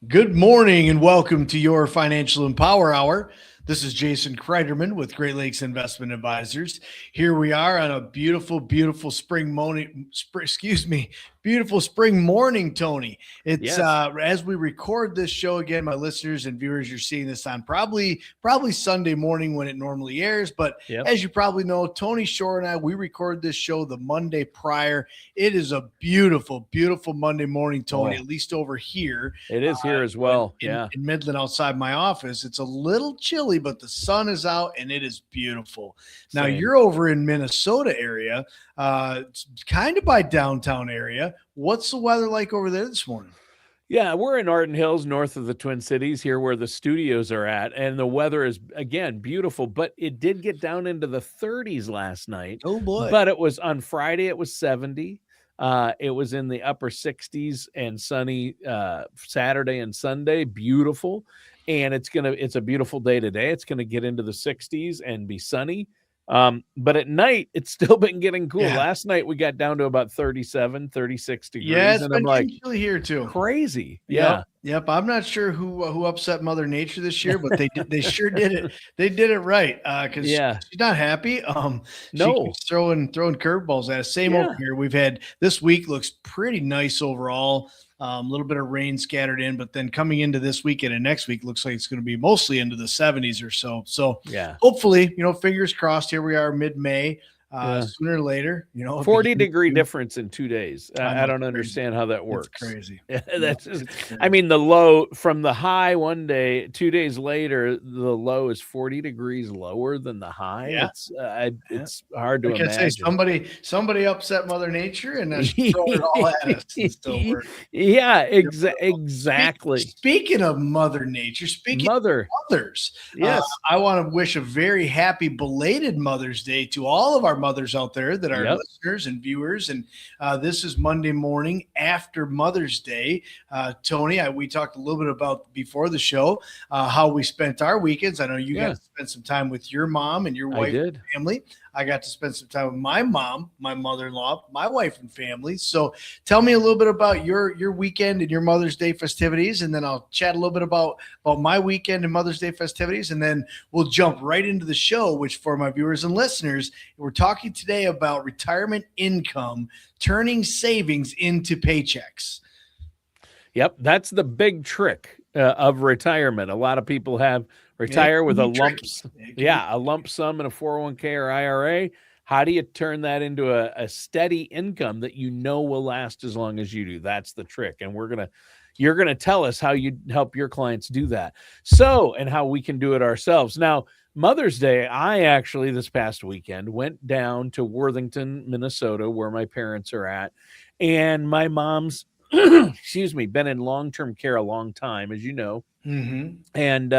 Good morning and welcome to your Financial Empower Hour. This is Jason Cryderman with Great Lakes Investment Advisors. Here we are on a beautiful spring morning. Beautiful spring morning, Tony. It's Yes. as we record this show again, my listeners and viewers, you're seeing this on probably Sunday morning when it normally airs. But Yep. as you probably know, Tony Shore and I, we record this show the Monday prior. It is a beautiful Monday morning, Tony. Oh, At least over here. it is here as You know, well. in, Yeah. in Midland outside my office. It's a little chilly, but the sun is out and it is beautiful. Now Same. you're over in Minnesota area, kind of by downtown area. What's the weather like over there this morning? Yeah, we're in Arden Hills, north of the Twin Cities, here where the studios are at. And the weather is, again, beautiful, but it did get down into the 30s last night. Oh boy. But it was on Friday, it was 70. It was in the upper 60s and sunny Saturday and Sunday. Beautiful. And it's a beautiful day today. It's going to get into the 60s and be sunny. But at night, it's still been getting cool. Yeah. Last night, we got down to about 37, 36 degrees. Yeah, it's and been I'm like, chilly here too. crazy. Yeah. Yep. I'm not sure who upset Mother Nature this year, but they sure did it. They did it right. Because Yeah. she's not happy. She No. keeps throwing curveballs at us. Same Yeah. over here. We've had this week looks pretty nice overall. A little bit of rain scattered in, but then coming into this weekend and next week looks like it's going to be mostly into the 70s or so. So Yeah. hopefully, fingers crossed. Here we are mid-May. Yeah. Sooner or later, 40-degree difference in 2 days. I I don't know, understand how that It's works. crazy. That's just, It's crazy. I mean, the low from the high one day, 2 days later, the low is 40 degrees lower than the high. Yeah. It's hard to Like I imagine. say, somebody upset Mother Nature, and then she's throwing it all at us. And still we're Yeah, exactly. Speaking of Mother Nature, speaking Mother. of mothers, Yes. I want to wish a very happy belated Mother's Day to all of our mothers out there that are Yep. listeners and viewers. And this is Monday morning after Mother's Day. Tony, we talked a little bit about before the show how we spent our weekends. I know you got to spend some time with your mom and your I wife and did. family. I got to spend some time with my mom, my mother-in-law, my wife and family. So tell me a little bit about your weekend and your Mother's Day festivities, and then I'll chat a little bit about my weekend and Mother's Day festivities, and then we'll jump right into the show, which for my viewers and listeners, we're talking today about retirement income, turning savings into paychecks. Yep, that's the big trick of retirement. A lot of people retire with a lump sum in a 401k or IRA. How do you turn that into a steady income that will last as long as you do? That's the trick. And you're gonna tell us how you help your clients do that. So, and how we can do it ourselves. Now, Mother's Day, I actually this past weekend went down to Worthington, Minnesota, where my parents are at, and my mom's been in long-term care a long time, as you know. Mm-hmm. And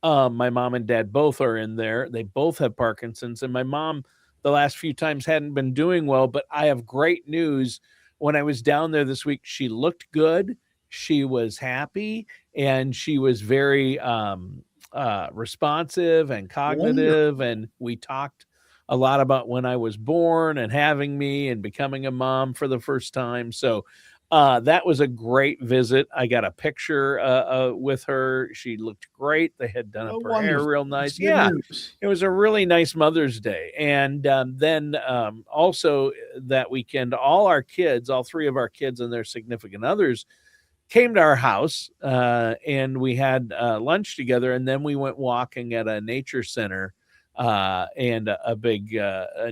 my mom and dad both are in there. They both have Parkinson's, and my mom the last few times hadn't been doing well, but I have great news. When I was down there this week, she looked good. She was happy, and she was very responsive and cognitive. Wonderful. And we talked a lot about when I was born and having me and becoming a mom for the first time. So that was a great visit. I got a picture with her. She looked great. They had done up her hair Wonderful. real That's nice. good Yeah, news. it was a really nice Mother's Day. And then also that weekend, all three of our kids and their significant others came to our house and we had lunch together. And then we went walking at a nature center and a big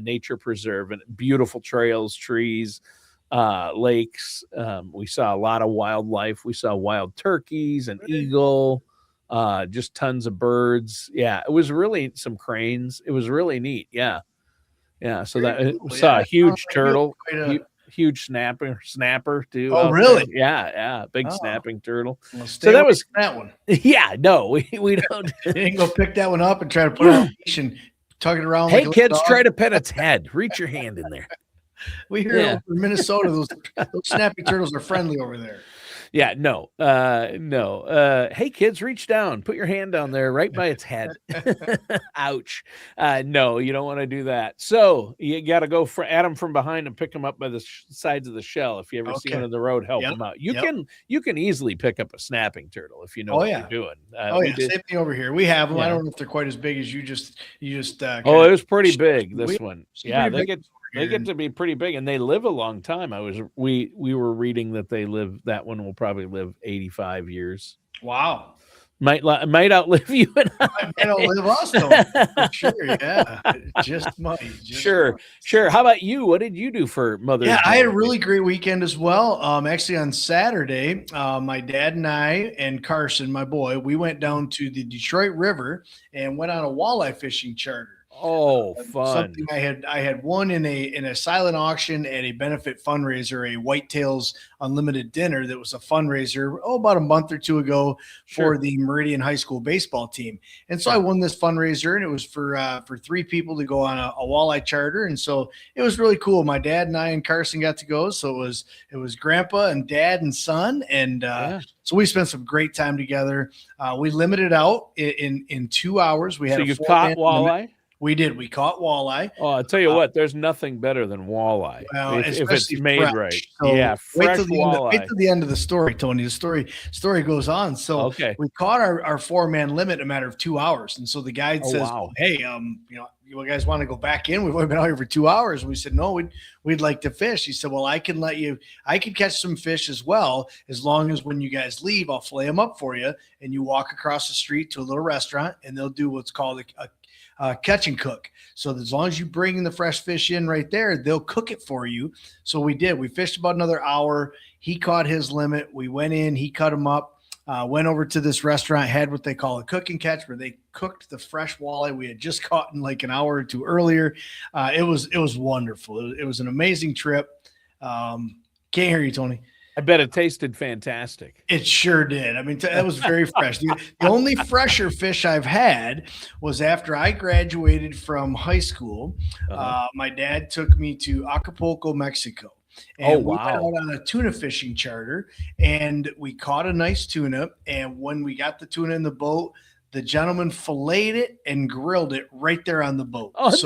nature preserve, and beautiful trails, trees, lakes. We saw a lot of wildlife. We saw wild turkeys, an eagle, just tons of birds. Yeah, it was really some cranes. It was really neat. Yeah. So Cool. saw a huge turtle, Quite huge snapper too. Oh, out really? there. Yeah, big Oh. snapping turtle. Well, So that was that one. yeah. No, we don't. You didn't go pick that one up and try to put it on a leash and tug it around. Hey like a kids, little try dog. to pet its head. Reach your hand in there. We hear Yeah. over in Minnesota those snappy turtles are friendly over there. Yeah, no, no. Hey, kids, reach down. Put your hand down there, right by its head. Ouch. No, you don't want to do that. So you got to go for at them from behind and pick them up by the sides of the shell. If you ever see one Okay. on the road, help Yep. them out. Yep. You can easily pick up a snapping turtle if you know Oh what yeah. you're doing. Oh We yeah. did. Same thing over here. We have them. I Yeah. don't know if they're quite as big as you just Oh, kind it was pretty of big. we This have one. some Yeah, pretty big ones over they here. get to be pretty big, and they live a long time. We were reading that that one will probably live 85 years. Wow. Might outlive you and I don't live us though. For sure. Yeah. Just might. Sure. How about you? What did you do for Mother's Day? I had a really great weekend as well. Actually on Saturday, my dad and I and Carson, my boy, we went down to the Detroit River and went on a walleye fishing charter. Oh, fun. Something I had won in a silent auction at a benefit fundraiser, a Whitetails Unlimited dinner that was a fundraiser about a month or two ago for the Meridian High School baseball team. And so I won this fundraiser, and it was for 3 people to go on a walleye charter. And so it was really cool. My dad and I and Carson got to go. So it was grandpa and dad and son. And so we spent some great time together. We limited out in 2 hours. We had you caught walleye? We did. We caught walleye. Oh, I'll tell you what, there's nothing better than walleye if it's made fresh. Right. So fresh walleye. Wait till the end of the story, Tony. The story goes on. So we caught our 4-man limit in a matter of 2 hours. And so the guide says, hey, you guys want to go back in? We've only been out here for 2 hours. And we said, no, we'd like to fish. He said, well, I can catch some fish as well, as long as when you guys leave, I'll fillet them up for you. And you walk across the street to a little restaurant, and they'll do what's called a catch and cook. So as long as you bring the fresh fish in right there, they'll cook it for you. So we did. We fished about another hour. He caught his limit. We went in. He cut them up. Went over to this restaurant, had what they call a cook and catch, where they cooked the fresh walleye we had just caught in like an hour or two earlier. It was wonderful. It was an amazing trip. Can't hear you, Tony. I bet it tasted fantastic. It sure did. I mean, that was very fresh. The only fresher fish I've had was after I graduated from high school. My dad took me to Acapulco, Mexico. And we went out on a tuna fishing charter, and we caught a nice tuna. And when we got the tuna in the boat, the gentleman filleted it and grilled it right there on the boat. As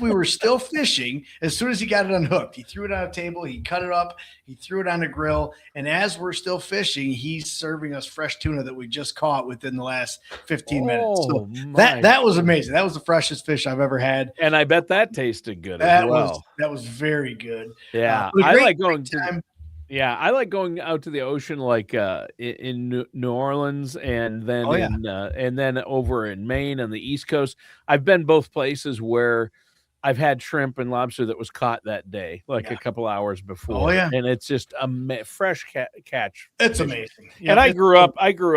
we were still fishing, as soon as he got it unhooked, he threw it on a table, he cut it up, he threw it on a grill. And as we're still fishing, he's serving us fresh tuna that we just caught within the last 15 minutes. So that was amazing. That was the freshest fish I've ever had. And I bet that tasted good as well. That was very good. Yeah. I like going to I like going out to the ocean, like in New Orleans, and then and then over in Maine on the East Coast. I've been both places where I've had shrimp and lobster that was caught that day, like a couple hours before. And it's just a fresh catch. It's amazing. And I grew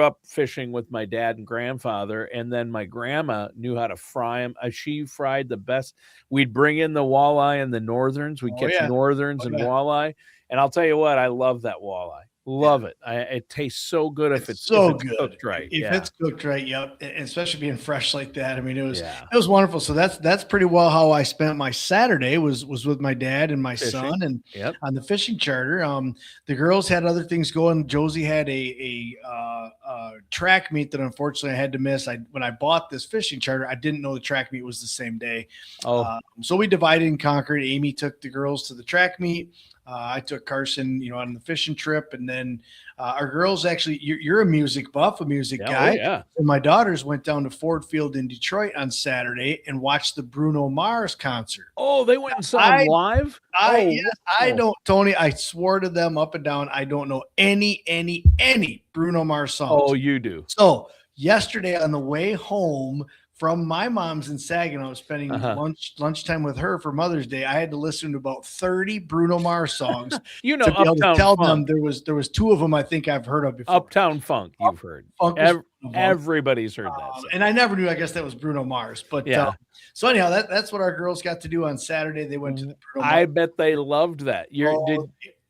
up fishing with my dad and grandfather, and then my grandma knew how to fry them. She fried the best. We'd bring in the walleye and the northerns. We'd catch northerns and walleye. And I'll tell you what, I love that walleye. Love it. It tastes so good if it's cooked right. If it's cooked right, and especially being fresh like that. I mean, it was wonderful. So that's pretty well how I spent my Saturday was with my dad and my son and on the fishing charter. The girls had other things going. Josie had a track meet that unfortunately I had to miss. When I bought this fishing charter, I didn't know the track meet was the same day. So we divided and conquered. Amy took the girls to the track meet. I took Carson, on the fishing trip, and then our girls actually. You're a music buff, a music guy. And my daughters went down to Ford Field in Detroit on Saturday and watched the Bruno Mars concert. Oh, they went and saw him live. I don't, Tony. I swore to them up and down. I don't know any Bruno Mars songs. Oh, you do. So yesterday on the way home from my mom's in Saginaw, I was spending lunchtime with her for Mother's Day. I had to listen to about 30 Bruno Mars songs. to be able to tell them there was 2 of them I think I've heard of before. Uptown Funk, you've heard. Everybody's heard that. And I never knew. I guess that was Bruno Mars. But so anyhow, that's what our girls got to do on Saturday. They went to the Bruno Mars. I bet they loved that.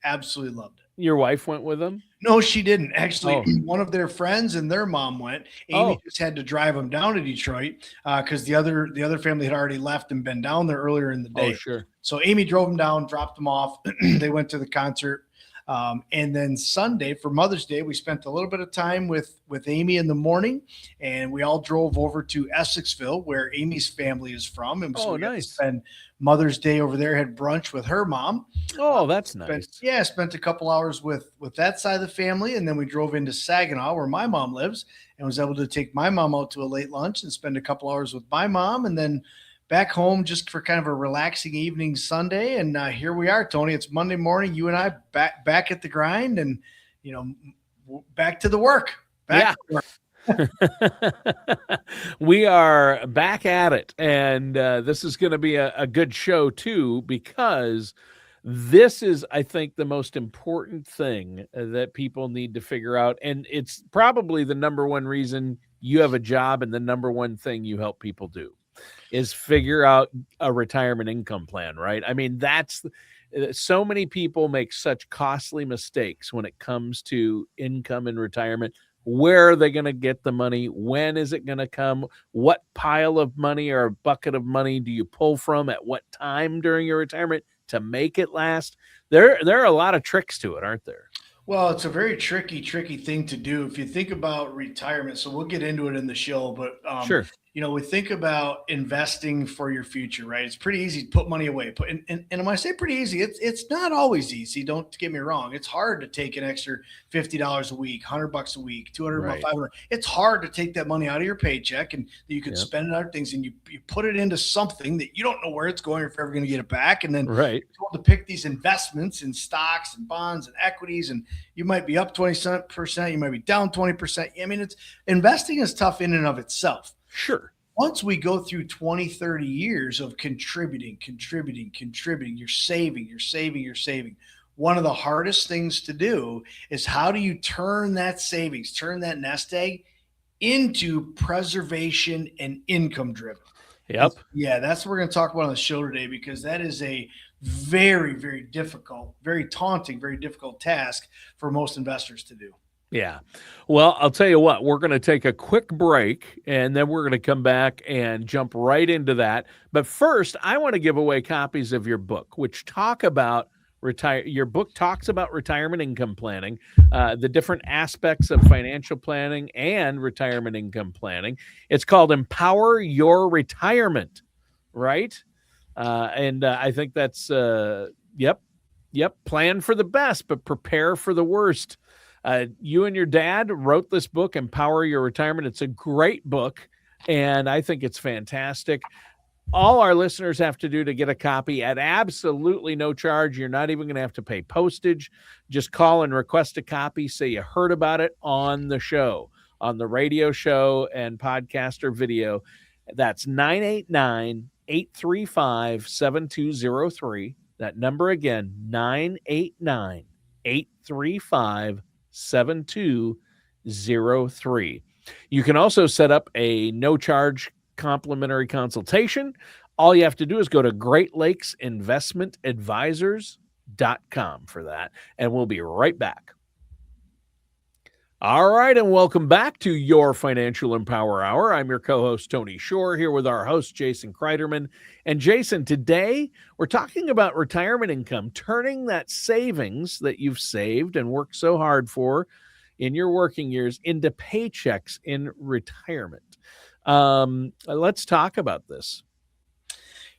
Absolutely loved it. Your wife went with them? No, she didn't. Actually, one of their friends and their mom went. Amy just had to drive them down to Detroit because the other family had already left and been down there earlier in the day. Oh, sure. So Amy drove them down, dropped them off. They went to the concert. And then Sunday for Mother's Day, we spent a little bit of time with Amy in the morning, and we all drove over to Essexville, where Amy's family is from. And so Oh, we got to nice. spend Mother's Day over there, had brunch with her mom. Oh, that's nice. Spent a couple hours with that side of the family, and then we drove into Saginaw, where my mom lives, and was able to take my mom out to a late lunch and spend a couple hours with my mom, and then back home just for kind of a relaxing evening Sunday. And here we are, Tony. It's Monday morning. You and I back at the grind, and back to the work. To work. We are back at it, and this is going to be a good show too, because this is, I think, the most important thing that people need to figure out, and it's probably the number one reason you have a job, and the number one thing you help people do is figure out a retirement income plan, right? I mean, that's so many people make such costly mistakes when it comes to income in retirement. Where are they going to get the money? When is it going to come? What pile of money or bucket of money do you pull from at what time during your retirement to make it last? There are a lot of tricks to it, aren't there? Well, it's a very tricky thing to do if you think about retirement. So we'll get into it in the show, but Sure. We think about investing for your future, right? It's pretty easy to put money away. And when I say pretty easy, it's not always easy. Don't get me wrong. It's hard to take an extra $50 a week, $100 a week, 200, Right. 500. It's hard to take that money out of your paycheck and you can spend it on other things, and you put it into something that you don't know where it's going or if you're ever going to get it back. And then right. you're told to pick these investments in stocks and bonds and equities, and you might be up 20%, you might be down 20%. I mean, investing is tough in and of itself. Sure. Once we go through 20, 30 years of contributing, you're saving. One of the hardest things to do is, how do you turn that savings, turn that nest egg into preservation and income driven? Yep. Yeah, that's what we're going to talk about on the show today, because that is a very, very difficult, very taunting, very difficult task for most investors to do. Yeah. Well, I'll tell you what, we're going to take a quick break, and then we're going to come back and jump right into that. But first, I want to give away copies of your book, which talk about your book talks about retirement income planning, the different aspects of financial planning and retirement income planning. It's called Empower Your Retirement, right? And I think that's, plan for the best, but prepare for the worst. You and your dad wrote this book, Empower Your Retirement. It's a great book, and I think it's fantastic. All our listeners have to do to get a copy at absolutely no charge. You're not even going to have to pay postage. Just call and request a copy. Say you heard about it on the show, on the radio show and podcast or video. That's 989-835-7203. That number again, 989-835-7203. You can also set up a no-charge complimentary consultation. All you have to do is go to GreatLakesInvestmentAdvisors.com for that, and we'll be right back. All right, and welcome back to your Financial Empower Hour. I'm your co-host, Tony Shore, here with our host, Jason Cryderman. And Jason, today we're talking about retirement income, turning that savings that you've saved and worked so hard for in your working years into paychecks in retirement. Let's talk about this.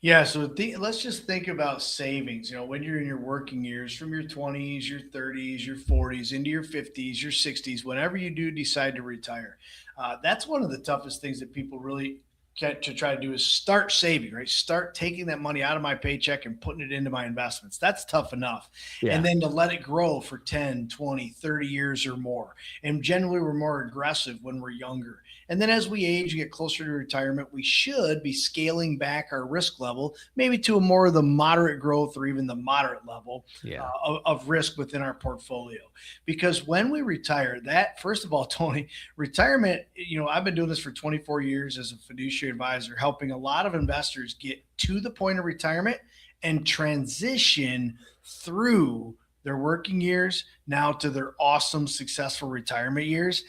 Yeah, so let's just think about savings. When you're in your working years, from your 20s, your 30s, your 40s, into your 50s, your 60s, whenever you do decide to retire, that's one of the toughest things that people really get to try to do, is start saving, right? Start taking that money out of my paycheck and putting it into my investments. That's tough enough. Yeah. And then to let it grow for 10, 20, 30 years or more. And generally, we're more aggressive when we're younger. And then as we age and get closer to retirement, we should be scaling back our risk level, maybe to a more of the moderate growth or even the moderate level of risk within our portfolio. Because when we retire, that, first of all, Tony, retirement, I've been doing this for 24 years as a fiduciary advisor, helping a lot of investors get to the point of retirement and transition through their working years now to their awesome, successful retirement years.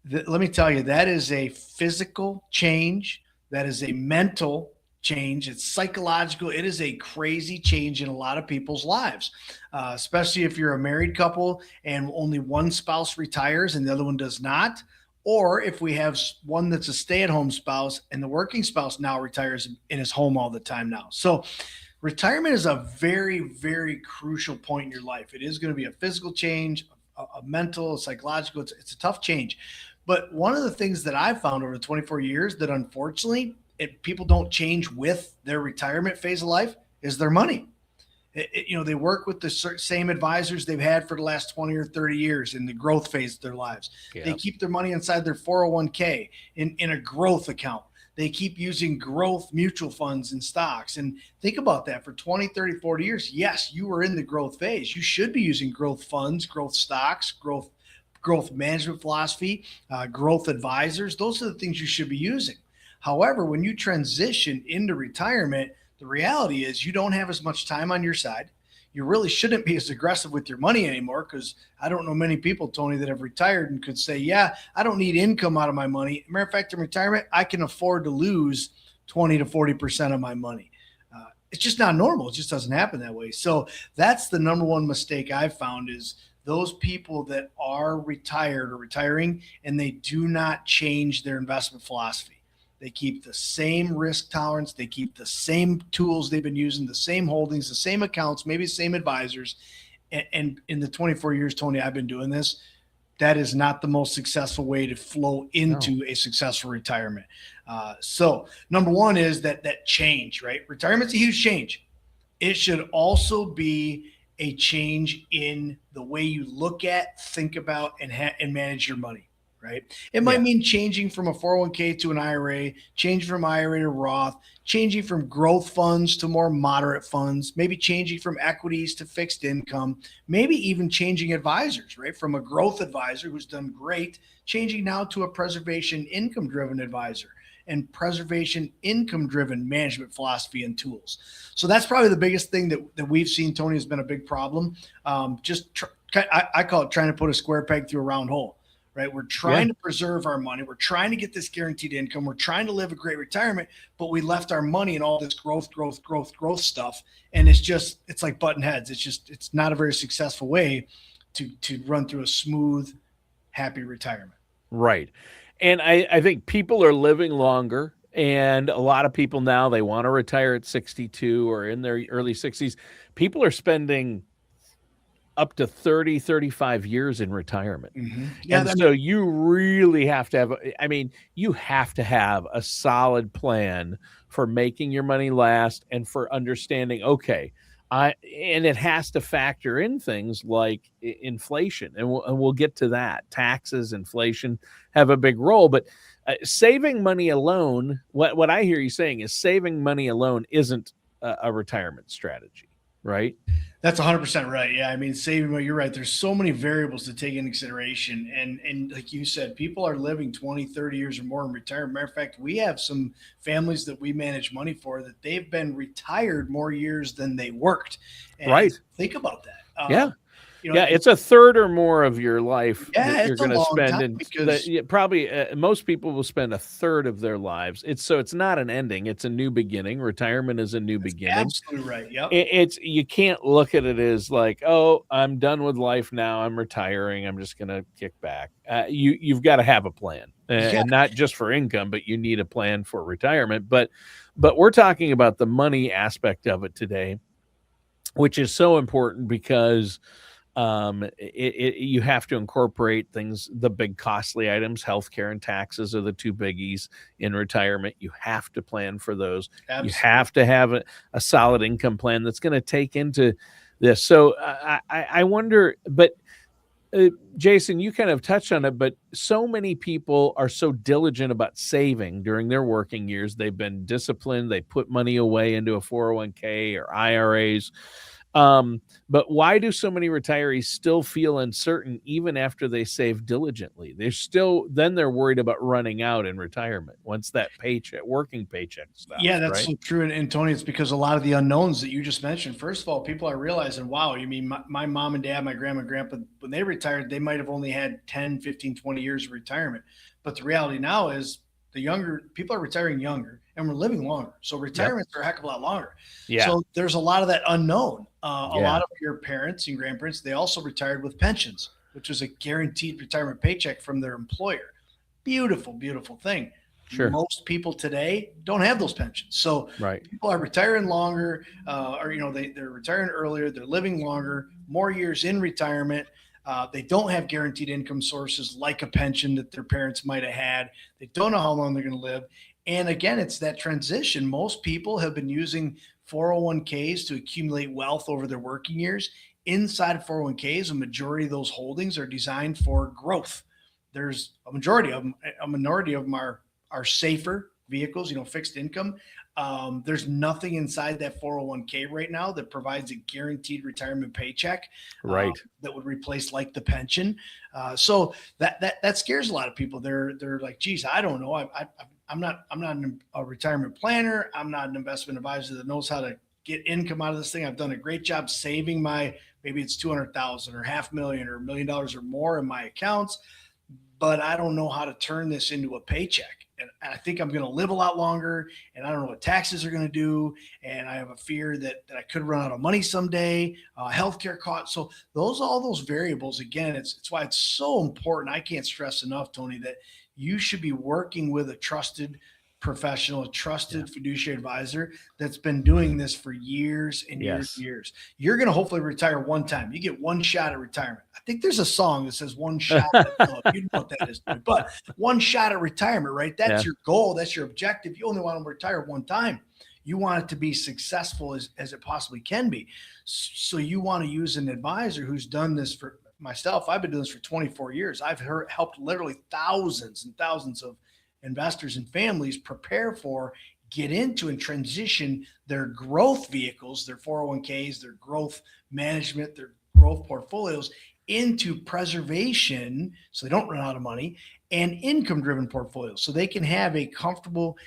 Let me tell you, that is a physical change. That is a mental change. It's psychological. It is a crazy change in a lot of people's lives, especially if you're a married couple and only one spouse retires and the other one does not. Or if we have one that's a stay at home spouse and the working spouse now retires and is home all the time now. So, retirement is a very, very crucial point in your life. It is going to be a physical change, a mental, a psychological. It's a tough change. But one of the things that I've found over 24 years that unfortunately people don't change with their retirement phase of life is their money. They work with the same advisors they've had for the last 20 or 30 years in the growth phase of their lives. Yeah. They keep their money inside their 401k in a growth account. They keep using growth mutual funds and stocks. And think about that for 20, 30, 40 years. Yes, you were in the growth phase. You should be using growth funds, growth stocks, growth management philosophy, growth advisors. Those are the things you should be using. However, when you transition into retirement, the reality is you don't have as much time on your side. You really shouldn't be as aggressive with your money anymore, because I don't know many people, Tony, that have retired and could say, yeah, I don't need income out of my money. Matter of fact, in retirement, I can afford to lose 20 to 40% of my money. It's just not normal. It just doesn't happen that way. So that's the number one mistake I've found is those people that are retired or retiring and they do not change their investment philosophy. They keep the same risk tolerance. They keep the same tools they've been using, the same holdings, the same accounts, maybe the same advisors. And in the 24 years, Tony, I've been doing this, that is not the most successful way to flow into a successful retirement. So number one is that change, right? Retirement's a huge change. It should also be a change in the way you look at, think about, and manage your money. Right. It might mean changing from a 401k to an IRA, changing from IRA to Roth, changing from growth funds to more moderate funds, maybe changing from equities to fixed income, maybe even changing advisors, right? From a growth advisor who's done great, changing now to a preservation income driven advisor and preservation income driven management philosophy and tools. So that's probably the biggest thing that we've seen, Tony, has been a big problem. I call it trying to put a square peg through a round hole. Right. We're trying to preserve our money. We're trying to get this guaranteed income. We're trying to live a great retirement, but we left our money in all this growth stuff. And it's like button heads. It's not a very successful way to run through a smooth, happy retirement. Right. And I think people are living longer, and a lot of people now, they want to retire at 62 or in their early 60s. People are spending up to 30, 35 years in retirement. Mm-hmm. Yeah, so you really have to have a solid plan for making your money last and for understanding, okay, and it has to factor in things like inflation. And we'll get to that. Taxes, inflation have a big role, but saving money alone, what I hear you saying is saving money alone isn't a retirement strategy, right? That's 100% right. Yeah. I mean, saving money, you're right. There's so many variables to take into consideration. And like you said, people are living 20, 30 years or more in retirement. Matter of fact, we have some families that we manage money for that they've been retired more years than they worked. And right. Think about that. Yeah. It's a third or more of your life that you're going to spend, and probably most people will spend a third of their lives. It's not an ending; it's a new beginning. Retirement is a new beginning. Absolutely right. Yep. You can't look at it as like, oh, I'm done with life now. I'm retiring. I'm just going to kick back. You've got to have a plan, and not just for income, but you need a plan for retirement. But we're talking about the money aspect of it today, which is so important because. You have to incorporate things, the big costly items, healthcare and taxes are the two biggies in retirement. You have to plan for those. Absolutely. You have to have a solid income plan that's going to take into this. So I wonder, but Jason, you kind of touched on it, but so many people are so diligent about saving during their working years. They've been disciplined. They put money away into a 401k or IRAs. But why do so many retirees still feel uncertain even after they save diligently? They're worried about running out in retirement once that working paycheck stops. Yeah, that's so true. And Tony, it's because a lot of the unknowns that you just mentioned. First of all, people are realizing, wow, you mean my mom and dad, my grandma and grandpa, when they retired, they might have only had 10, 15, 20 years of retirement. But the reality now is The younger people are retiring younger, and we're living longer. So retirements are a heck of a lot longer. Yeah. So there's a lot of that unknown. A Yeah. lot of your parents and grandparents, they also retired with pensions, which was a guaranteed retirement paycheck from their employer. Beautiful, beautiful thing. Sure. Most people today don't have those pensions. So Right. people are retiring longer, or, they're retiring earlier. They're living longer, more years in retirement. They don't have guaranteed income sources like a pension that their parents might have had. They don't know how long they're going to live. And again, it's that transition. Most people have been using 401ks to accumulate wealth over their working years. Inside of 401ks, a majority of those holdings are designed for growth. There's a minority of them are safer vehicles, fixed income. There's nothing inside that 401k right now that provides a guaranteed retirement paycheck, Right. that would replace like the pension. So that scares a lot of people. They're like, geez, I don't know. I'm not a retirement planner. I'm not an investment advisor that knows how to get income out of this thing. I've done a great job saving maybe it's 200,000 or $500,000 or $1 million or more in my accounts, but I don't know how to turn this into a paycheck. And I think I'm going to live a lot longer, and I don't know what taxes are going to do. And I have a fear that I could run out of money someday, healthcare costs. So all those variables, again, it's why it's so important. I can't stress enough, Tony, that you should be working with a trusted professional, a trusted fiduciary advisor that's been doing this for years and years and years. You're going to hopefully retire one time. You get one shot at retirement. I think there's a song that says one shot. You know what that is, but one shot at retirement, right? That's your goal. That's your objective. You only want to retire one time. You want it to be successful as it possibly can be. So you want to use an advisor who's done this. For myself, I've been doing this for 24 years. I've helped literally thousands and thousands of investors and families prepare for, get into, and transition their growth vehicles, their 401ks, their growth management, their growth portfolios into preservation so they don't run out of money, and income-driven portfolios so they can have a comfortable,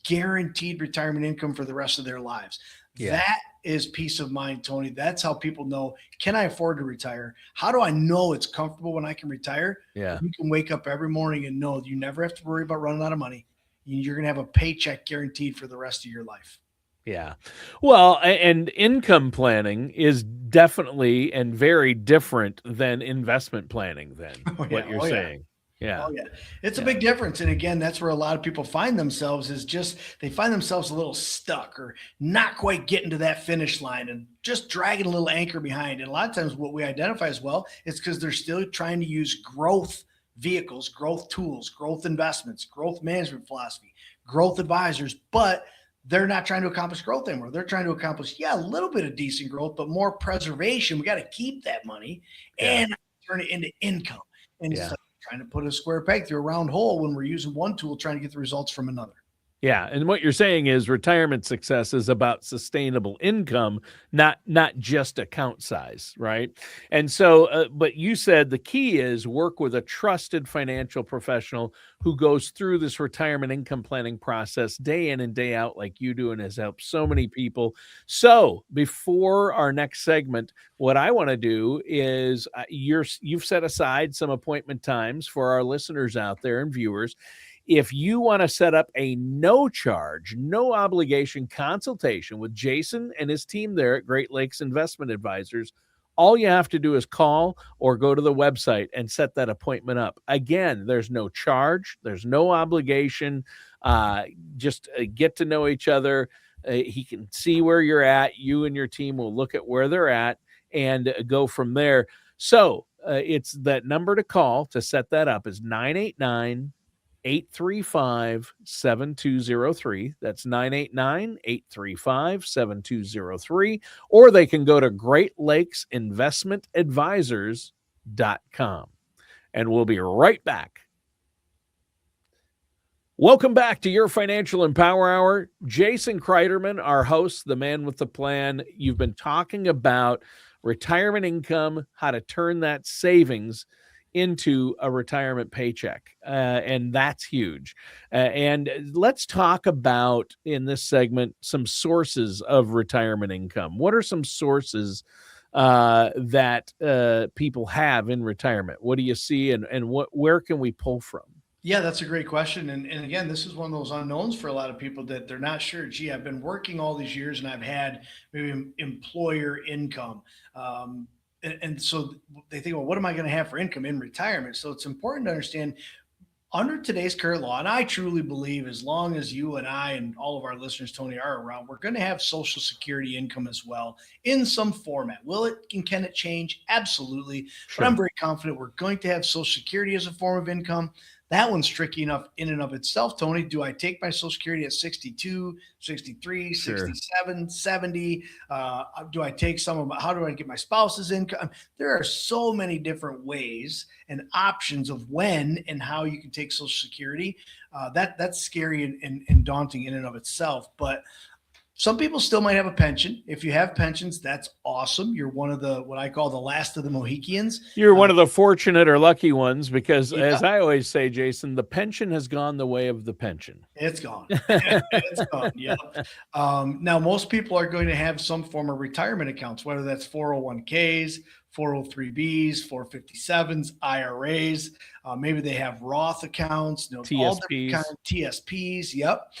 guaranteed retirement income for the rest of their lives. Yeah. That is peace of mind, Tony. That's how people know, can I afford to retire? How do I know it's comfortable when I can retire? Yeah. You can wake up every morning and know you never have to worry about running out of money. You're going to have a paycheck guaranteed for the rest of your life. Yeah. Well, and income planning is definitely and very different than investment planning then, what you're saying. Yeah. Oh, yeah. It's a big difference. And again, that's where a lot of people find themselves, is just they find themselves a little stuck or not quite getting to that finish line and just dragging a little anchor behind. And a lot of times what we identify as well is because they're still trying to use growth vehicles, growth tools, growth investments, growth management philosophy, growth advisors, but they're not trying to accomplish growth anymore. They're trying to accomplish, a little bit of decent growth, but more preservation. We got to keep that money and turn it into income. And trying to put a square peg through a round hole when we're using one tool, trying to get the results from another. Yeah. And what you're saying is retirement success is about sustainable income, not just account size, right? And so, but you said the key is work with a trusted financial professional who goes through this retirement income planning process day in and day out like you do and has helped so many people. So before our next segment, what I want to do is you've set aside some appointment times for our listeners out there and viewers. If you want to set up a no charge, no obligation consultation with Jason and his team there at Great Lakes Investment Advisors, all you have to do is call or go to the website and set that appointment up. Again, there's no charge. There's no obligation. Just get to know each other. He can see where you're at. You and your team will look at where they're at and go from there. So it's that number to call to set that up is 989-835-7203. That's 989-835-7203. Or they can go to GreatLakesInvestmentAdvisors.com. And we'll be right back. Welcome back to your Financial Empower Hour. Jason Cryderman, our host, the man with the plan. You've been talking about retirement income, how to turn that savings into a retirement paycheck. And that's huge. And let's talk about, in this segment, some sources of retirement income. What are some sources that people have in retirement? What do you see, and where can we pull from? Yeah, that's a great question. And again, this is one of those unknowns for a lot of people that they're not sure. Gee, I've been working all these years and I've had maybe employer income. And so they think, well, what am I going to have for income in retirement? So it's important to understand under today's current law, and I truly believe as long as you and I and all of our listeners, Tony, are around, we're going to have Social Security income as well in some format. Will it and can it change? Absolutely. But I'm Sure. very confident we're going to have Social Security as a form of income. That one's tricky enough in and of itself, Tony. Do I take my Social Security at 62, 63, Sure. 67, 70? Do I take some of my, how do I get my spouse's income? There are so many different ways and options of when and how you can take Social Security. That's scary and daunting in and of itself. But some people still might have a pension. If you have pensions, that's awesome. You're one of the what I call the last of the Mohicans. You're one of the fortunate or lucky ones because, Yeah, as I always say, Jason, the pension has gone the way of the pension. it's gone. It's gone. Yep. Now, most people are going to have some form of retirement accounts, whether that's 401ks, 403bs, 457s, IRAs. Maybe they have Roth accounts, all different kinds TSPs. of TSPs. Yep.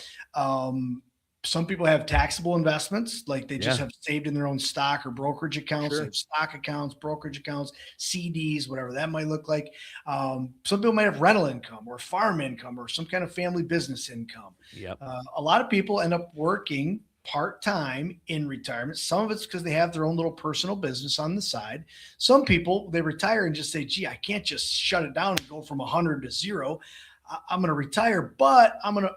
Some people have taxable investments, like they just Yeah, have saved in their own stock or brokerage accounts. They sure. have stock accounts, brokerage accounts, CDs, whatever that might look like. Some people might have rental income or farm income or some kind of family business income. Yep. A lot of people end up working part time in retirement. Some of it's because they have their own little personal business on the side. Some people, they retire and just say, gee, I can't just shut it down and go from 100 to zero. I'm going to retire, but I'm going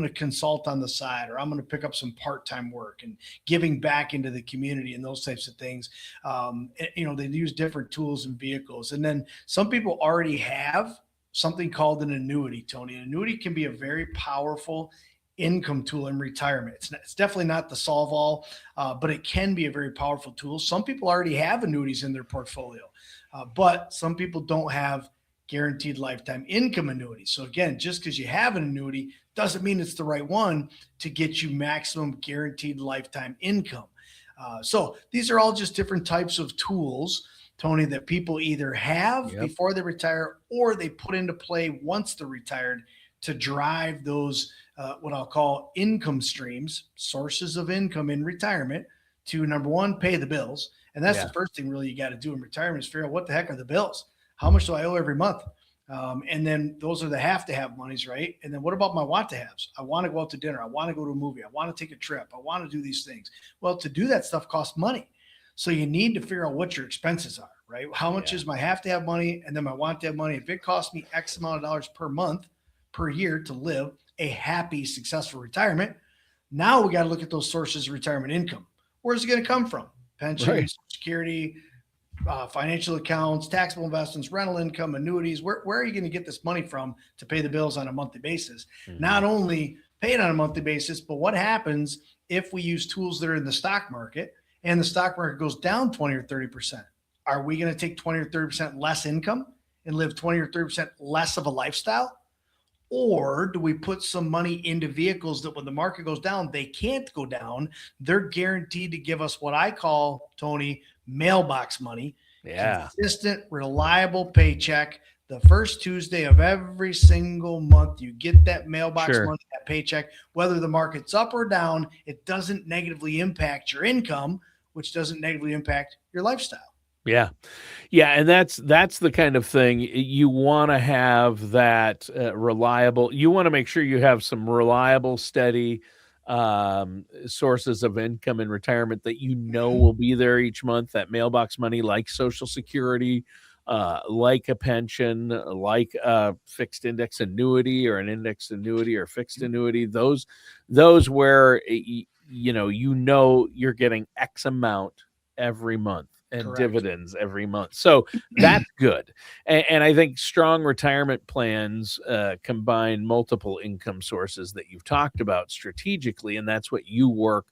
to consult on the side, or I'm going to pick up some part-time work and giving back into the community and those types of things. They use different tools and vehicles. And then some people already have something called an annuity, Tony. An annuity can be a very powerful income tool in retirement. It's definitely not the solve all, but it can be a very powerful tool. Some people already have annuities in their portfolio, but some people don't have guaranteed lifetime income annuities. So again, just because you have an annuity doesn't mean it's the right one to get you maximum guaranteed lifetime income. So these are all just different types of tools, Tony, that people either have Yep. before they retire or they put into play once they're retired to drive those, what I'll call income streams, sources of income in retirement to number one, pay the bills. And that's Yeah. the first thing really you got to do in retirement is figure out what the heck are the bills? How much do I owe every month? And then those are the have to have monies, right? And then what about my want to haves? I want to go out to dinner. I want to go to a movie. I want to take a trip. I want to do these things. Well, to do that stuff costs money. So you need to figure out what your expenses are, right? How much Yeah. is my have to have money? And then my want to have money. If it costs me X amount of dollars per month, per year to live a happy, successful retirement, now we got to look at those sources of retirement income. Where's it going to come from? Pension, Right. Social Security, financial accounts, taxable investments, rental income, annuities. Where are you going to get this money from to pay the bills on a monthly basis? Mhm. Not only pay it on a monthly basis, but what happens if we use tools that are in the stock market and the stock market goes down 20 or 30%? Are we going to take 20 or 30% less income and live 20 or 30% less of a lifestyle? Or do we put some money into vehicles that when the market goes down, they can't go down? They're guaranteed to give us what I call, Tony, mailbox money, Yeah. consistent, reliable paycheck. The first Tuesday of every single month, you get that mailbox Sure. money, that paycheck, whether the market's up or down, it doesn't negatively impact your income, which doesn't negatively impact your lifestyle. Yeah. Yeah, and that's the kind of thing you want to have that reliable. You want to make sure you have some reliable, steady sources of income in retirement that you know Mhm. will be there each month. That mailbox money, like Social Security, like a pension, like a fixed index annuity or an index annuity or fixed annuity. Those where you're getting X amount every month and Correct. dividends every month. So that's good. And I think strong retirement plans combine multiple income sources that you've talked about strategically, and that's what you work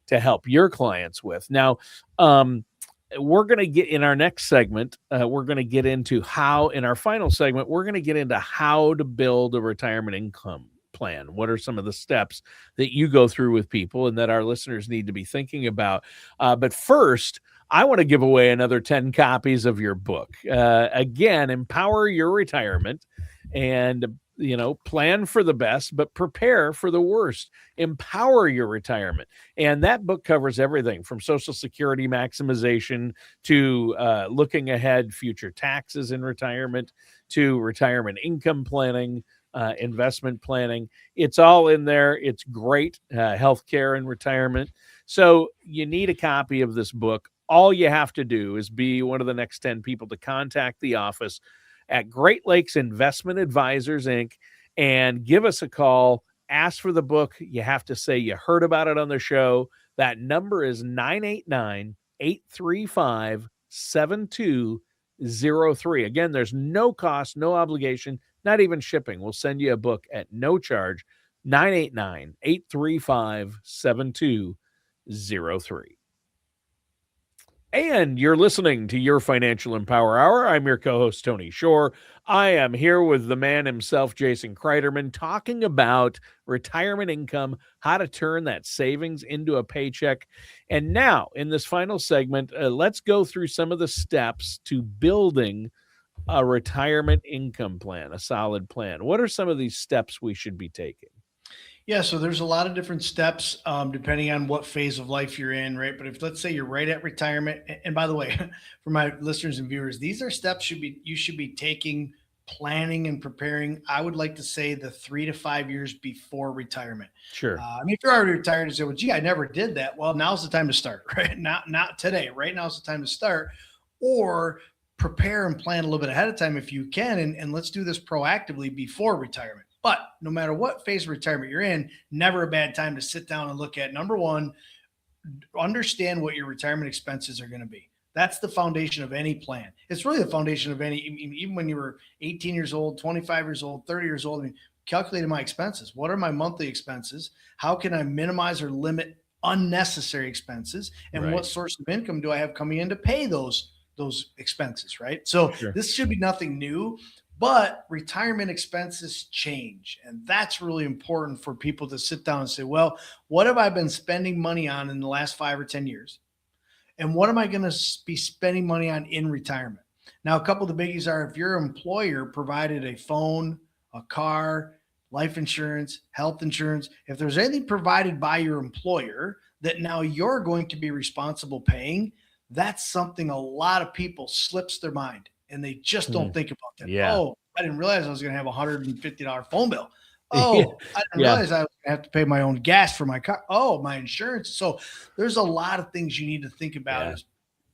to help your clients with. Now, we're going to get in our next segment, we're going to get into how, in our final segment, we're going to get into how to build a retirement income plan. What are some of the steps that you go through with people and that our listeners need to be thinking about? But first, I want to give away another 10 copies of your book. Again, Empower Your Retirement. And plan for the best, but prepare for the worst. Empower your retirement. And that book covers everything from Social Security maximization to looking ahead, future taxes in retirement, to retirement income planning, investment planning. It's all in there. It's great. Healthcare and retirement. So you need a copy of this book. All you have to do is be one of the next 10 people to contact the office at Great Lakes Investment Advisors, Inc., and give us a call. Ask for the book. You have to say you heard about it on the show. That number is 989-835-7203. Again, there's no cost, no obligation, not even shipping. We'll send you a book at no charge. 989-835-7203. And you're listening to Your Financial Empower Hour. I'm your co-host, Tony Shore. I am here with the man himself, Jason Cryderman, talking about retirement income, how to turn that savings into a paycheck. And now, in this final segment, let's go through some of the steps to building a retirement income plan, a solid plan. What are some of these steps we should be taking? Yeah, so there's a lot of different steps depending on what phase of life you're in, right? But if let's say you're right at retirement, and by the way, for my listeners and viewers, these are steps you should be taking, planning and preparing. I would like to say the 3 to 5 years before retirement. Sure. If you're already retired and say, well, gee, I never did that. Well, now's the time to start, right? Not today. Right now's the time to start, or prepare and plan a little bit ahead of time if you can, and let's do this proactively before retirement. But no matter what phase of retirement you're in, never a bad time to sit down and look at, number one, understand what your retirement expenses are going to be. That's the foundation of any plan. It's really the foundation of any, even when you were 18 years old, 25 years old, 30 years old, calculating my expenses. What are my monthly expenses? How can I minimize or limit unnecessary expenses? And what source of income do I have coming in to pay those expenses, right? So This should be nothing new. But retirement expenses change. And that's really important for people to sit down and say, well, what have I been spending money on in the last 5 or 10 years? And what am I going to be spending money on in retirement? Now, a couple of the biggies are if your employer provided a phone, a car, life insurance, health insurance, if there's anything provided by your employer that now you're going to be responsible paying, that's something a lot of people slips their mind. And they just don't think about that. Yeah. Oh, I didn't realize I was going to have $150 phone bill. Oh, I didn't realize I was going to have to pay my own gas for my car. Oh, my insurance. So there's a lot of things you need to think about is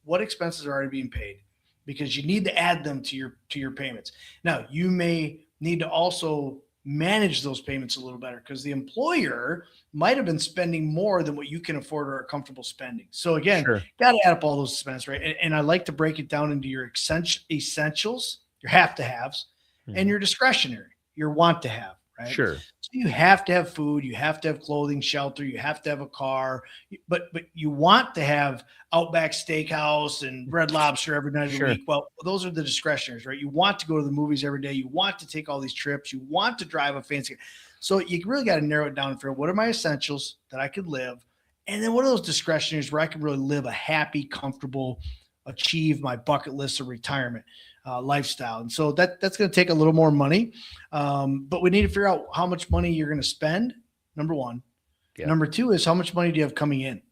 what expenses are already being paid, because you need to add them to your payments. Now, you may need to also manage those payments a little better because the employer might have been spending more than what you can afford or are comfortable spending. So again, got to add up all those expenses, right? And I like to break it down into your essentials, your have to haves, and your discretionary, your want to have, right? Sure. So you have to have food, you have to have clothing, shelter, you have to have a car, but you want to have Outback Steakhouse and Red Lobster every night of the week. Well, those are the discretionaries, right? You want to go to the movies every day. You want to take all these trips. You want to drive a fancy. So you really got to narrow it down and figure out what are my essentials that I could live, and then what are those discretionaries where I can really live a happy, comfortable, achieve my bucket list of retirement lifestyle. And so that's going to take a little more money, but we need to figure out how much money you're going to spend. Number one. Number two is how much money do you have coming in?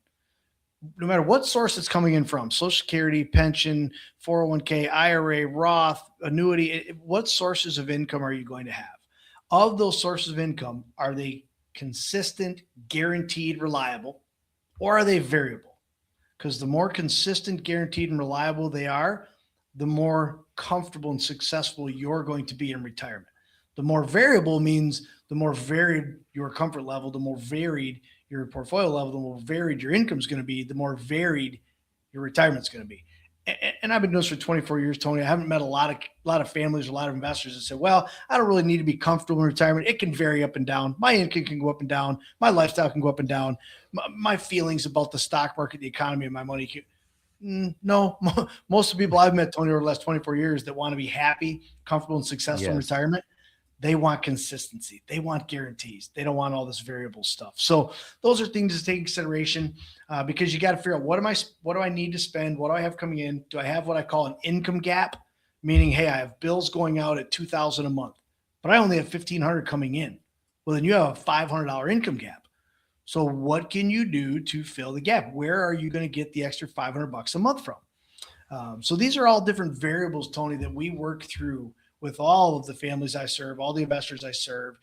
No matter what source it's coming in from, Social Security, pension, 401k, IRA, Roth, annuity, what sources of income are you going to have? Of those sources of income, are they consistent, guaranteed, reliable, or are they variable? Because the more consistent, guaranteed, and reliable they are, the more comfortable and successful you're going to be in retirement. The more variable means the more varied your comfort level, the more varied your portfolio level, the more varied your income is going to be, the more varied your retirement is going to be. And I've been doing this for 24 years, Tony. I haven't met a lot of families, a lot of investors that say, well, I don't really need to be comfortable in retirement. It can vary up and down. My income can go up and down. My lifestyle can go up and down. My feelings about the stock market, the economy, and my money can. No, most of the people I've met, Tony, over the last 24 years that want to be happy, comfortable, and successful in retirement, they want consistency. They want guarantees. They don't want all this variable stuff. So those are things to take into consideration because you got to figure out what do I need to spend? What do I have coming in? Do I have what I call an income gap? Meaning, hey, I have bills going out at $2,000 a month. but I only have 1,500 coming in. Well, then you have a $500 income gap. So what can you do to fill the gap? Where are you going to get the extra $500 a month from? So these are all different variables, Tony, that we work through with all of the families I serve, all the investors I serve,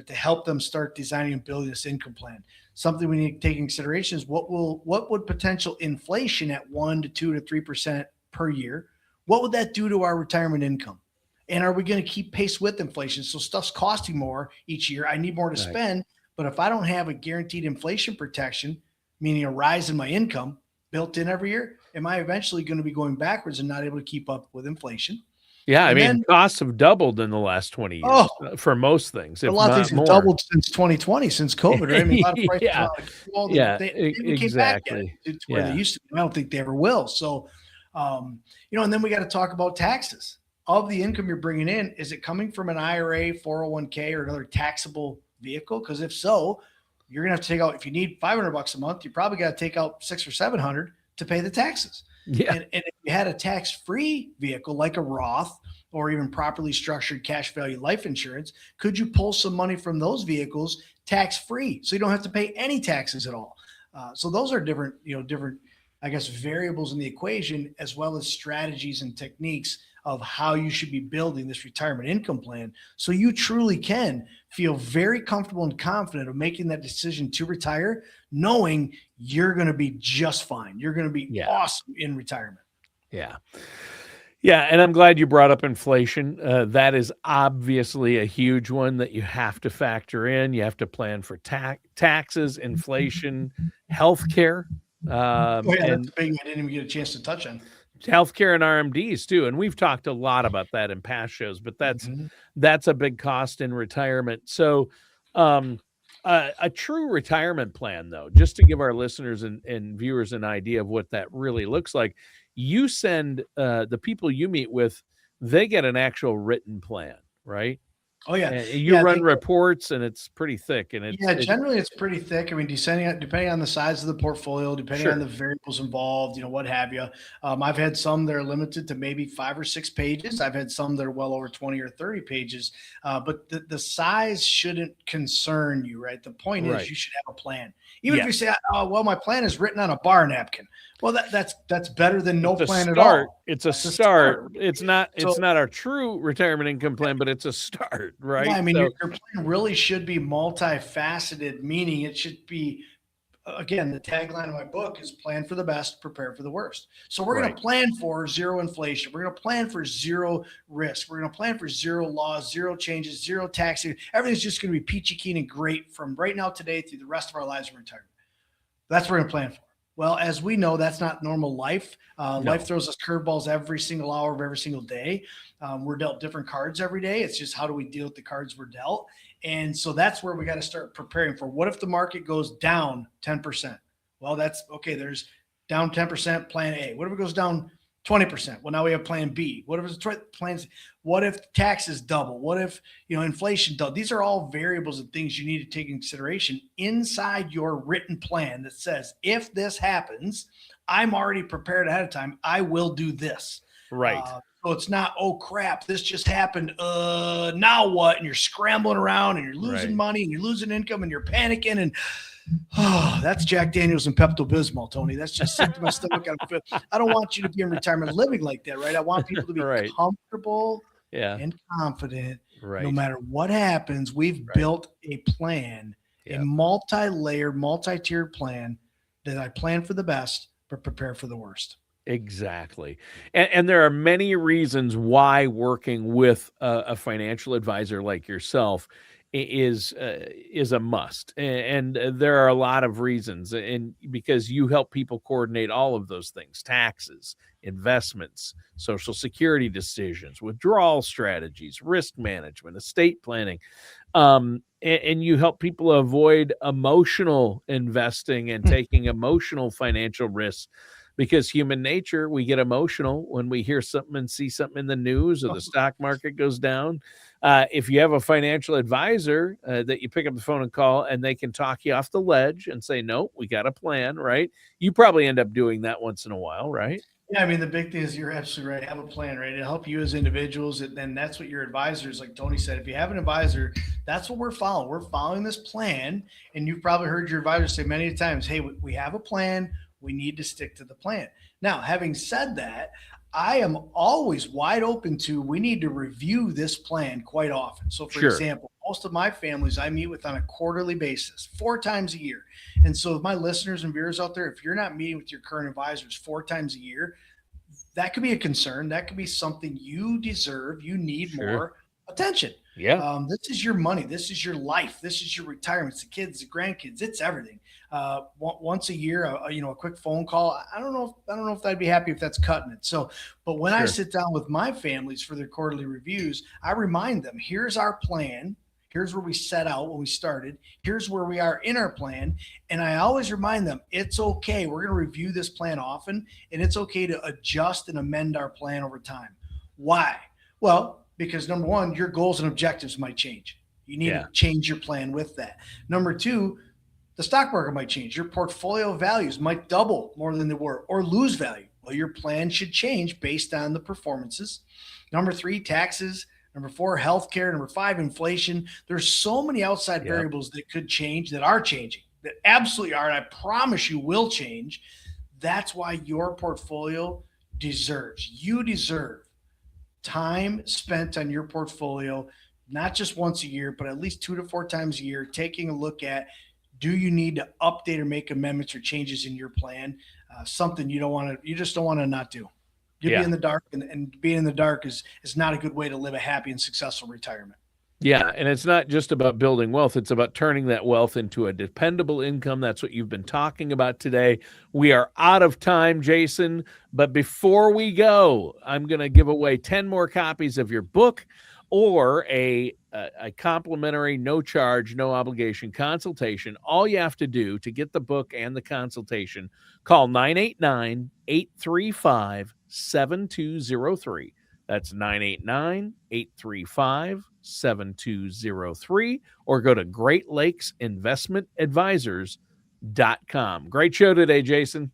to help them start designing and building this income plan. Something we need to take in consideration is what would potential inflation at 1 to 2 to 3% per year, what would that do to our retirement income? And are we going to keep pace with inflation? So stuff's costing more each year. I need more to spend, but if I don't have a guaranteed inflation protection, meaning a rise in my income built in every year, am I eventually going to be going backwards and not able to keep up with inflation? Yeah, I mean, costs have doubled in the last 20 years for most things. A lot of things have doubled since 2020, since COVID, right? I mean, a lot of prices they came back to where they used to be. I don't think they ever will. So, and then we got to talk about taxes. Of the income you're bringing in, is it coming from an IRA, 401k, or another taxable vehicle? Because if so, you're going to have to take out, if you need $500 a month, you probably got to take out $600 or $700 to pay the taxes. Yeah. And if you had a tax-free vehicle like a Roth or even properly structured cash value life insurance, could you pull some money from those vehicles tax-free so you don't have to pay any taxes at all? So those are different, I guess, variables in the equation, as well as strategies and techniques of how you should be building this retirement income plan so you truly can feel very comfortable and confident of making that decision to retire, knowing you're going to be just fine. You're going to be awesome in retirement. Yeah. Yeah. And I'm glad you brought up inflation. That is obviously a huge one that you have to factor in. You have to plan for taxes, inflation, healthcare. That's big. I didn't even get a chance to touch on healthcare and RMDs too. And we've talked a lot about that in past shows, but that's a big cost in retirement. So a true retirement plan, though, just to give our listeners and viewers an idea of what that really looks like, you send the people you meet with, they get an actual written plan, right? Oh yeah, and you run reports, and it's pretty thick. And generally it's pretty thick. I mean, depending on the size of the portfolio, depending on the variables involved, what have you. I've had some that are limited to maybe 5 or 6 pages. I've had some that are well over 20 or 30 pages. But the size shouldn't concern you, right? The point is you should have a plan. Even if you say, "Oh, well, my plan is written on a bar napkin." Well, that's better than no plan at all. It's a start. It's not our true retirement income plan, but it's a start, right? Yeah, I mean, your plan really should be multifaceted, meaning it should be, again, the tagline of my book is plan for the best, prepare for the worst. So we're going to plan for zero inflation. We're going to plan for zero risk. We're going to plan for zero laws, zero changes, zero taxing. Everything's just going to be peachy keen and great from right now today through the rest of our lives in retirement. That's what we're going to plan for. Well, as we know, that's not normal life. Life throws us curveballs every single hour of every single day. We're dealt different cards every day. It's just how do we deal with the cards we're dealt? And so that's where we got to start preparing for. What if the market goes down 10%? Well, that's okay. There's down 10%, plan A. What if it goes down 20%? Well, now we have plan B. What if it's plans? What if taxes double? What if, inflation double? These are all variables and things you need to take in consideration inside your written plan that says, if this happens, I'm already prepared ahead of time. I will do this. Right. So it's not, oh crap, this just happened. Now what? And you're scrambling around and you're losing money and you're losing income and you're panicking and that's Jack Daniels and Pepto-Bismol, Tony. That's just sick to my stomach. I don't want you to be in retirement living like that, right? I want people to be comfortable and confident. No matter what happens, we've built a plan, a multi-layered, multi-tiered plan that I plan for the best, but prepare for the worst. Exactly. And there are many reasons why working with a financial advisor like yourself is a must. And there are a lot of reasons, and because you help people coordinate all of those things: taxes, investments, Social Security decisions, withdrawal strategies, risk management, estate planning. And you help people avoid emotional investing and taking emotional financial risks. Because human nature, we get emotional when we hear something and see something in the news or the stock market goes down. If you have a financial advisor that you pick up the phone and call, and they can talk you off the ledge and say, no, we got a plan, right? You probably end up doing that once in a while, right? Yeah, I mean, the big thing is you're absolutely right. Have a plan, right? It'll help you as individuals. And that's what your advisors, like Tony said, if you have an advisor, that's what we're following. We're following this plan. And you've probably heard your advisor say many times, hey, we have a plan. We need to stick to the plan. Now, having said that, I am always wide open to we need to review this plan quite often. So, for Sure. example, most of my families I meet with on a quarterly basis, 4 times a year. And so, my listeners and viewers out there, if you're not meeting with your current advisors 4 times a year, that could be a concern. That could be something you deserve. You need Sure. more attention. Yeah. This is your money. This is your life. This is your retirement. It's the kids, the grandkids. It's everything. Once a year, a quick phone call. I don't know if I'd be happy if that's cutting it. So, but when I Sure. sit down with my families for their quarterly reviews, I remind them, here's our plan. Here's where we set out when we started. Here's where we are in our plan. And I always remind them, it's okay. We're going to review this plan often, and it's okay to adjust and amend our plan over time. Why? Well, because number one, your goals and objectives might change. You need Yeah. to change your plan with that. Number two, the stock market might change. Your portfolio values might double more than they were or lose value. Well, your plan should change based on the performances. Number three, taxes. Number four, healthcare. Number five, inflation. There's so many outside Yep. variables that could change, that are changing, that absolutely are. And I promise you will change. That's why your portfolio you deserve time spent on your portfolio, not just once a year, but at least 2 to 4 times a year, taking a look at, do you need to update or make amendments or changes in your plan? Something you just don't want to not do. You'll be Yeah. in the dark, and being in the dark is not a good way to live a happy and successful retirement. Yeah, and it's not just about building wealth, it's about turning that wealth into a dependable income. That's what you've been talking about today. We are out of time, Jason, but before we go, I'm going to give away 10 more copies of your book or a complimentary, no charge, no obligation consultation. All you have to do to get the book and the consultation, call 989-835-7203. That's 989-835-7203, or go to GreatLakesInvestmentAdvisors.com. Great show today, Jason.